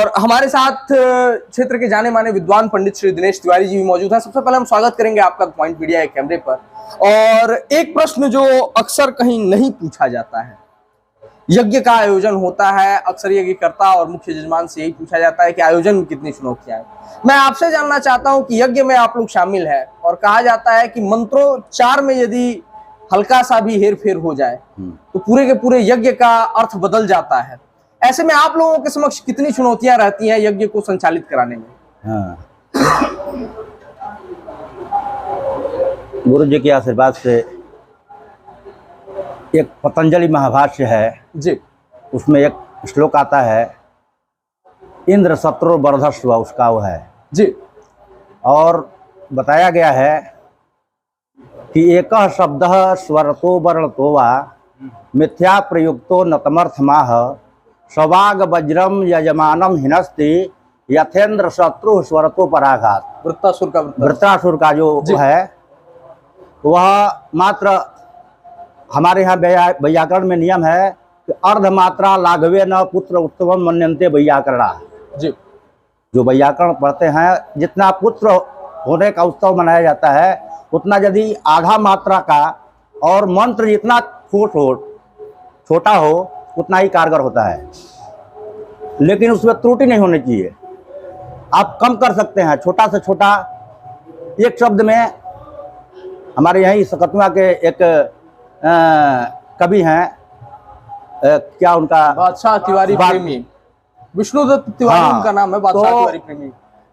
और हमारे साथ क्षेत्र के जाने माने विद्वान पंडित श्री दिनेश तिवारी जी भी मौजूद हैं। सबसे पहले हम स्वागत करेंगे आपका पॉइंट मीडिया के कैमरे पर। और एक प्रश्न जो अक्सर कहीं नहीं पूछा जाता है, यज्ञ का आयोजन होता है, अक्सर यज्ञकर्ता और मुख्य यजमान से यही पूछा जाता है कि आयोजन में कितनी चुनौतियां हैं। मैं आपसे जानना चाहता हूं कि यज्ञ में आप लोग शामिल है और कहा जाता है कि मंत्रोच्चार में यदि हल्का सा भी हेरफेर हो जाए तो पूरे के पूरे यज्ञ का अर्थ बदल जाता है। ऐसे में आप लोगों के समक्ष कितनी चुनौतियां रहती हैं यज्ञ को संचालित कराने में? गुरु जी के आशीर्वाद से एक पतंजलि महाभाष्य है जी, उसमें एक श्लोक आता है, इंद्र शत्रु वर्धस्व, उसका वो है जी। और बताया गया है कि एक शब्द स्वरतो वर्णतो वा मिथ्या प्रयुक्तो नतमर्थमाह सवाग वज्रम यजमानम हिनस्ति यथेन्द्र शत्रु स्वरतो पराघात। वृत्रासुर का जो है वह मात्र हमारे यहाँ वैयाकरण में नियम है कि अर्धमात्रा लाघवे न पुत्र उत्तमम मन्यन्ते वैयाकरणा जी। जो वैयाकरण पढ़ते हैं, जितना पुत्र होने का उत्सव मनाया जाता है उतना यदि आधा मात्रा का और मंत्र जितना छोटा हो उतना ही कारगर होता है, लेकिन उसमें त्रुटि नहीं होनी चाहिए। आप कम कर सकते हैं, छोटा से छोटा एक शब्द में। हमारे यहीं सकतवा के एक कवि हैं, क्या उनका, बादशाह तिवारी प्रेमी, विष्णुदत्त तिवारी उनका नाम है, बादशाह तिवारी प्रेमी।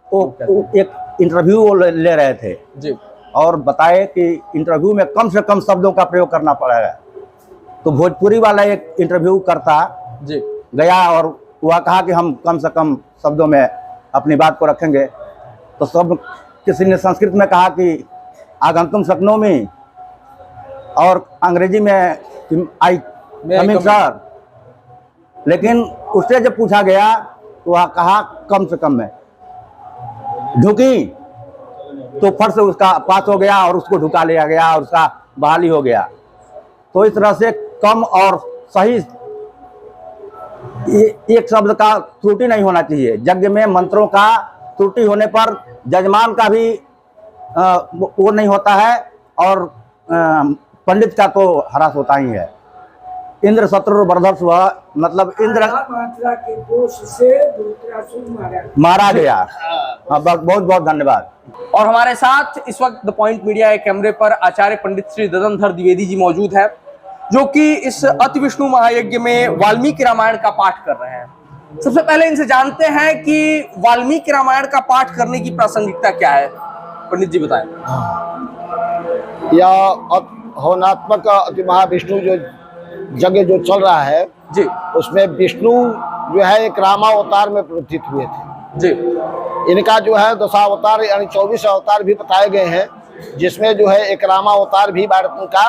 वो एक इंटरव्यू ले रहे थे जी, और बताए कि इंटरव्यू में कम से कम शब्दों का प्रयोग करना पड़ेगा। तो भोजपुरी वाला एक इंटरव्यू करता जी गया और वह कहा कि हम कम से कम शब्दों में अपनी बात को रखेंगे। तो सब किसी ने संस्कृत में कहा कि आगंतुम शक्नोमि, और अंग्रेजी में आई कमिंग सर, लेकिन उससे जब पूछा गया तो वह कहा कम से कम में। ढुकी तो फट से उसका पास हो गया और उसको ढुका लिया गया और उसका बहाली हो गया। तो इस तरह से कम और सही एक शब्द का त्रुटि नहीं होना चाहिए। यज्ञ में मंत्रों का त्रुटि होने पर जजमान का भी वो नहीं होता है और पंडित का तो ह्रास होता ही है। इंद्र शत्रु वर्धस्व मतलब इंद्र के दोष से मारा गया। हाँ, बहुत बहुत धन्यवाद। और हमारे साथ इस वक्त द पॉइंट मीडिया के कैमरे पर आचार्य पंडित श्री ददनधर द्विवेदी जी मौजूद है, जो कि इस अति विष्णु महायज्ञ में वाल्मीकि रामायण का पाठ कर रहे हैं। सबसे पहले इनसे जानते हैं कि वाल्मीकि रामायण का पाठ करने की प्रासंगिकता क्या है। पंडित जी बताएं। यह हवनात्मक अति महाविष्णु जो यज्ञ जो चल रहा है जी, उसमें विष्णु जो है एक रामावतार में प्रवृत्त हुए थे जी। इनका जो है दशावतार यानी 24 अवतार भी बताए गए हैं, जिसमें जो है एक रामावतार भी उनका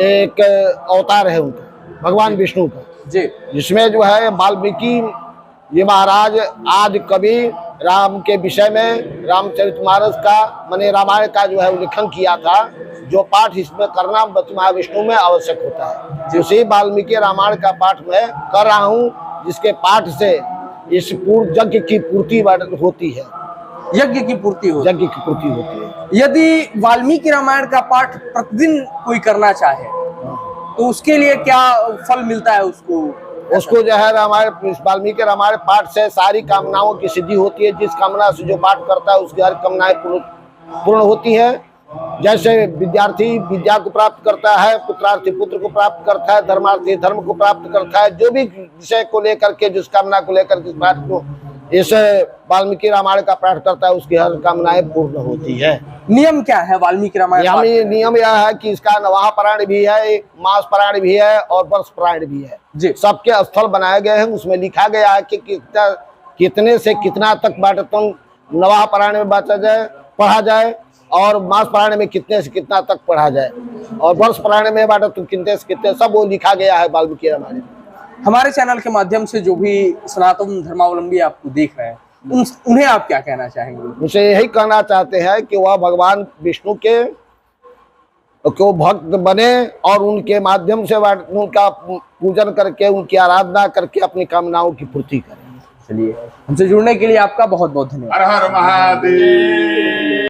एक अवतार है उनका, भगवान विष्णु का जी, जिसमें जो है वाल्मीकि ये महाराज आदि कवि राम के विषय में रामचरितमानस का माने रामायण का जो है उल्लेखन किया था। जो पाठ इसमें करना महाविष्णु में आवश्यक होता है, उसी वाल्मीकि रामायण का पाठ मैं कर रहा हूँ, जिसके पाठ से इस यज्ञ की पूर्ति होती है। यज्ञ की पूर्ति होती है। यदि वाल्मीकि रामायण का पाठ प्रतिदिन कोई करना चाहे तो उसके लिए क्या फल मिलता है उसको जो है रामायण वाल्मीकि रामायण पाठ से सारी कामनाओं की सिद्धि होती है। जिस कामना से जो पाठ करता है उसकी हर कामनाएं पूर्ण होती है। जैसे विद्यार्थी विद्या को प्राप्त करता है, पुत्रार्थी पुत्र को प्राप्त करता है, धर्मार्थी धर्म को प्राप्त करता है, जो भी विषय को लेकर के जिस कामना को लेकर के पाठ को इस वाल्मीकि रामायण का पाठ करता है उसकी हर कामनाएं पूर्ण होती है। नियम क्या है वाल्मीकि रामायण? नियम यह है कि इसका नवाह पारायण भी है, मास पारायण भी है और वर्ष पारायण भी है जी। सबके स्थल बनाए गए हैं, उसमें लिखा गया है कि कितने से कितना तक बाटतम नवाह पारायण में पढ़ा जाए और मास पारायण में कितने से कितना तक पढ़ा जाए और वर्ष पारायण में बाटतम कितने से कितने, सब वो लिखा गया है वाल्मीकि रामायण। हमारे चैनल के माध्यम से जो भी सनातन धर्मावलंबी आपको देख रहे हैं उन्हें आप क्या कहना चाहेंगे? उनसे यही कहना चाहते हैं कि वह भगवान विष्णु के को भक्त बने और उनके माध्यम से उनका पूजन करके उनकी आराधना करके अपनी कामनाओं की पूर्ति करें। चलिए, हमसे जुड़ने के लिए आपका बहुत बहुत धन्यवाद। हर हर महादेव।